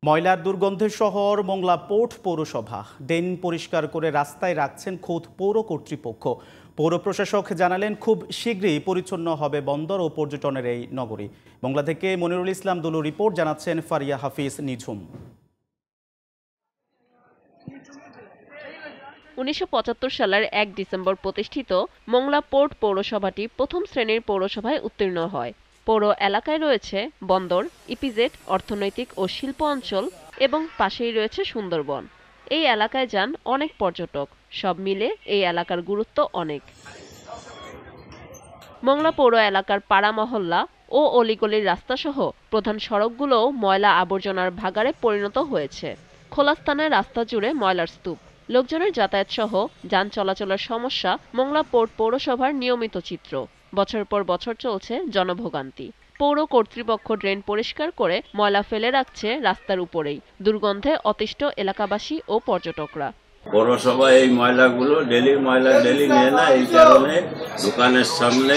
ময়লার দুর্গন্ধে শহর মোংলা পোর্ট পৌরসভা ড্রেন পরিষ্কার করে রাস্তায় রাখছেন খোদ পৌর কর্তৃপক্ষ। পৌর প্রশাসক জানালেন খুব শীঘ্রই পরিচ্ছন্ন হবে বন্দর ও পর্যটনের এই নগরী। মোংলা থেকে মনিরুল ইসলাম দুলু রিপোর্ট, জানাচ্ছেন ফারিয়া হাফিজ নিঝুম। 1975 সালের 1 ডিসেম্বর প্রতিষ্ঠিত মোংলা পোর্ট পৌরসভাটি প্রথম শ্রেণীর পৌরসভায় উত্তীর্ণ হয়। পৌর এলাকায় রয়েছে বন্দর, ইপিজেড, অর্থনৈতিক ও শিল্প অঞ্চল এবং পাশেই রয়েছে সুন্দরবন। এই এলাকায় যান অনেক পর্যটক। সব মিলে এই এলাকার গুরুত্ব অনেক। মোংলা পৌর এলাকার পাড়া মহল্লা ও অলিগলির রাস্তাসহ প্রধান সড়কগুলোও ময়লা আবর্জনার ভাগাড়ে পরিণত হয়েছে। খোলা স্থানে রাস্তা জুড়ে ময়লার স্তূপ। লোকজনের যাতায়াত সহ যান চলাচলের সমস্যা মোংলা পোর্ট পৌরসভার নিয়মিত চিত্র। বছর পর বছর চলছে জনভোগান্তি। পৌর কর্তৃপক্ষ ড্রেন পরিষ্কার করে ময়লা ফেলে রাখছে রাস্তার উপরেই। দুর্গন্ধে অতিষ্ঠ এলাকাবাসী ও পর্যটকরা। পৌরসভা এই ময়লাগুলো ডেলি নিয়ে না, এই কারণে দোকানের সামনে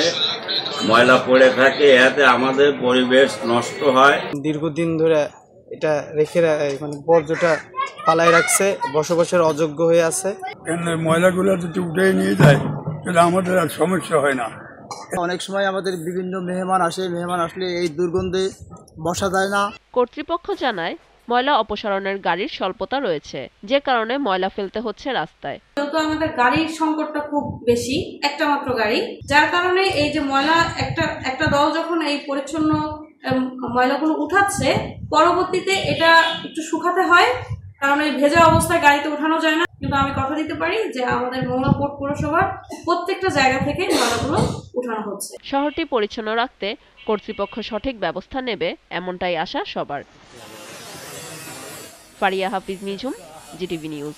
ময়লা পড়ে থাকে, এতে আমাদের পরিবেশ নষ্ট হয়। দীর্ঘদিন ধরে এটা রেখে বর্জ্যটা পালাই রাখছে, বসবাসের অযোগ্য হয়ে আছে। ময়লাগুলো যদি উঠে নিয়ে যায় তাহলে আমাদের আর সমস্যা হয় না। অনেক সময় আমাদের বিভিন্ন মেহমান আসলে এই দুর্গন্ধে বসা যায় না। কর্তৃপক্ষ জানায় ময়লা অপসারণের গাড়ির স্বল্পতা রয়েছে, যে কারণে ময়লা ফেলতে হচ্ছে রাস্তায়। যেহেতু আমাদের গাড়ির সংকটটা খুব বেশি, একটা মাত্র গাড়ি, যার কারণে এই যে ময়লা একটা দল যখন এই পরিচ্ছন্ন ময়লাগুলো উঠাচ্ছে, পরবর্তীতে এটা একটু শুকাতে হয়, কারণ এই ভেজা অবস্থায় গাড়িতে উঠানো যায় না। কিন্তু আমি কথা দিতে পারি যে আমাদের মোংলা পোর্ট পৌরসভার প্রত্যেকটা জায়গা থেকে ময়লাগুলো উঠানো হচ্ছে। শহরটি পরিচ্ছন্ন রাখতে কর্তৃপক্ষ সঠিক ব্যবস্থা নেবে, এমনটাই আশা সবার। ফারিয়া হাফিজ নিঝুম, জিটিভি নিউজ।